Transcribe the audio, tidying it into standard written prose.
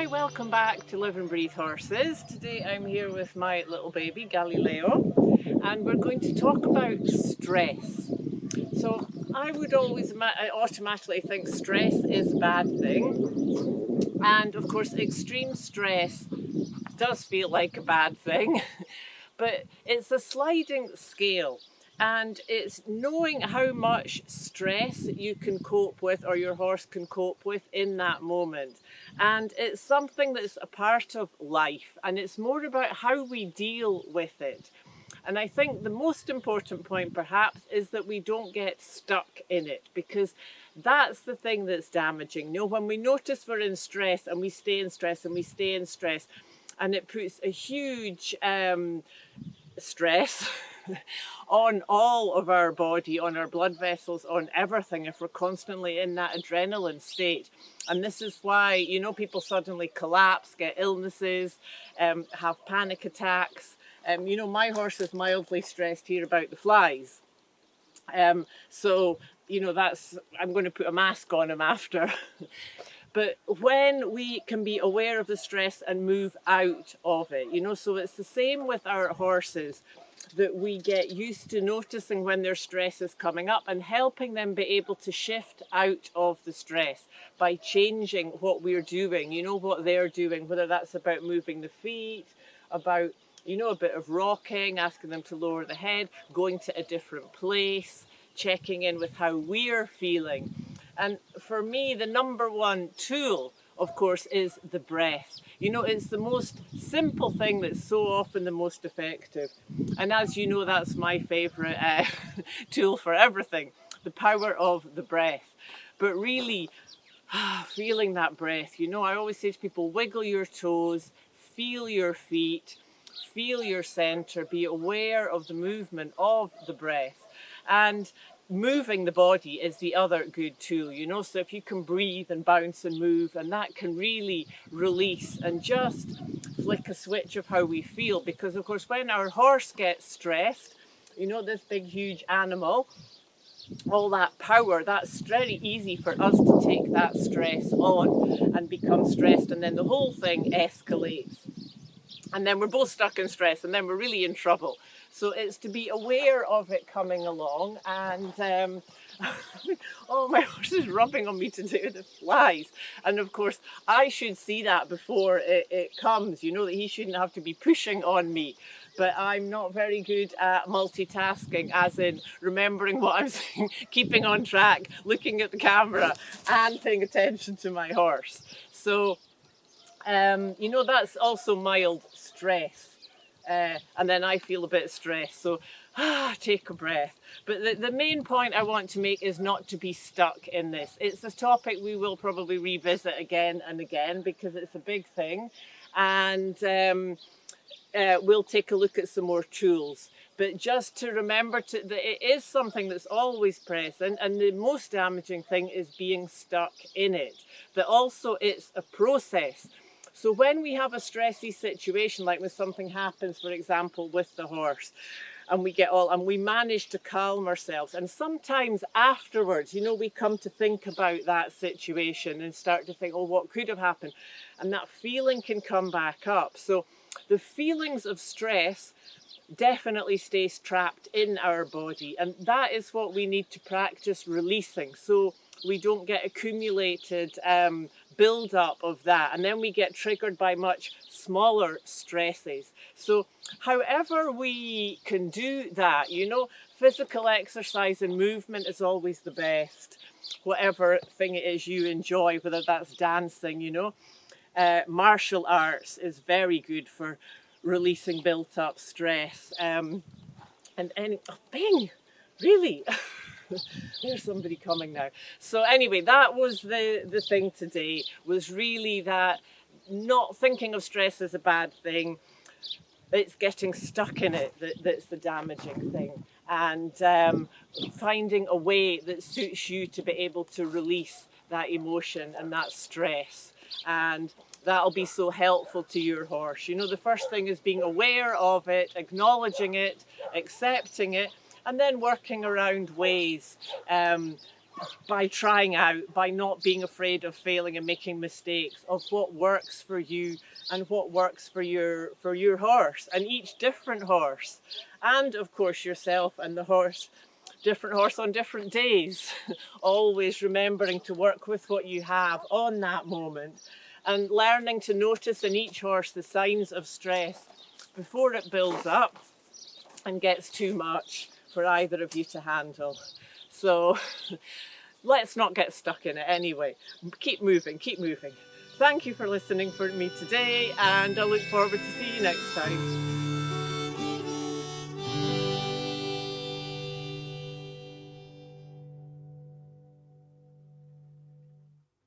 Hi, welcome back to Live and Breathe Horses. Today I'm here with my little baby Galileo and we're going to talk about stress. So I would always automatically think stress is a bad thing, and of course extreme stress does feel like a bad thing, but it's a sliding scale. And it's knowing how much stress you can cope with or your horse can cope with in that moment. And it's something that's a part of life, and it's more about how we deal with it. And I think the most important point perhaps is that we don't get stuck in it, because that's the thing that's damaging. You know, when we notice we're in stress and we stay in stress and we stay in stress, and it puts a huge stress on all of our body, on our blood vessels, on everything, if we're constantly in that adrenaline state. And this is why, you know, people suddenly collapse, get illnesses, have panic attacks. You know, my horse is mildly stressed here about the flies. So, you know, I'm going to put a mask on him after. But when we can be aware of the stress and move out of it, you know, so it's the same with our horses, that we get used to noticing when their stress is coming up and helping them be able to shift out of the stress by changing what we're doing, you know, what they're doing, whether that's about moving the feet, about, you know, a bit of rocking, asking them to lower the head, going to a different place, checking in with how we're feeling. And for me, the number one tool, of course, is the breath. You know, it's the most simple thing that's so often the most effective. And as you know, that's my favourite tool for everything, the power of the breath. But really, feeling that breath, you know, I always say to people, wiggle your toes, feel your feet, feel your centre, be aware of the movement of the breath. And moving the body is the other good tool, you know, so if you can breathe and bounce and move, and that can really release and just flick a switch of how we feel. Because of course when our horse gets stressed, you know, this big huge animal, all that power, that's very easy for us to take that stress on and become stressed, and then the whole thing escalates. And then we're both stuck in stress, and then we're really in trouble. So it's to be aware of it coming along. And oh, my horse is rubbing on me to do the flies. And of course, I should see that before it comes, you know, that he shouldn't have to be pushing on me. But I'm not very good at multitasking, as in remembering what I'm saying, keeping on track, looking at the camera, and paying attention to my horse. So you know, that's also mild stress. And then I feel a bit stressed, so take a breath. But the main point I want to make is not to be stuck in this. It's a topic we will probably revisit again and again, because it's a big thing. And we'll take a look at some more tools. But just to remember that it is something that's always present, and the most damaging thing is being stuck in it. But also it's a process. So when we have a stressy situation, like when something happens, for example, with the horse, and we manage to calm ourselves, and sometimes afterwards, you know, we come to think about that situation and start to think, oh, what could have happened? And that feeling can come back up. So the feelings of stress definitely stays trapped in our body, and that is what we need to practice releasing, so we don't get accumulated build up of that, and then we get triggered by much smaller stresses. So however we can do that, you know, physical exercise and movement is always the best, whatever thing it is you enjoy, whether that's dancing, you know, martial arts is very good for releasing built up stress. And any bing, really. There's somebody coming now. So anyway, that was the thing today, was really that not thinking of stress as a bad thing. It's getting stuck in it that's the damaging thing. And finding a way that suits you to be able to release that emotion and that stress. And that'll be so helpful to your horse. You know, the first thing is being aware of it, acknowledging it, accepting it, and then working around ways by trying out, by not being afraid of failing and making mistakes, of what works for you and what works for your horse, and each different horse, and of course yourself and the horse, different horse on different days. Always remembering to work with what you have on that moment, and learning to notice in each horse the signs of stress before it builds up and gets too much for either of you to handle. So let's not get stuck in it anyway. Keep moving, keep moving. Thank you for listening for me today, and I look forward to see you next time.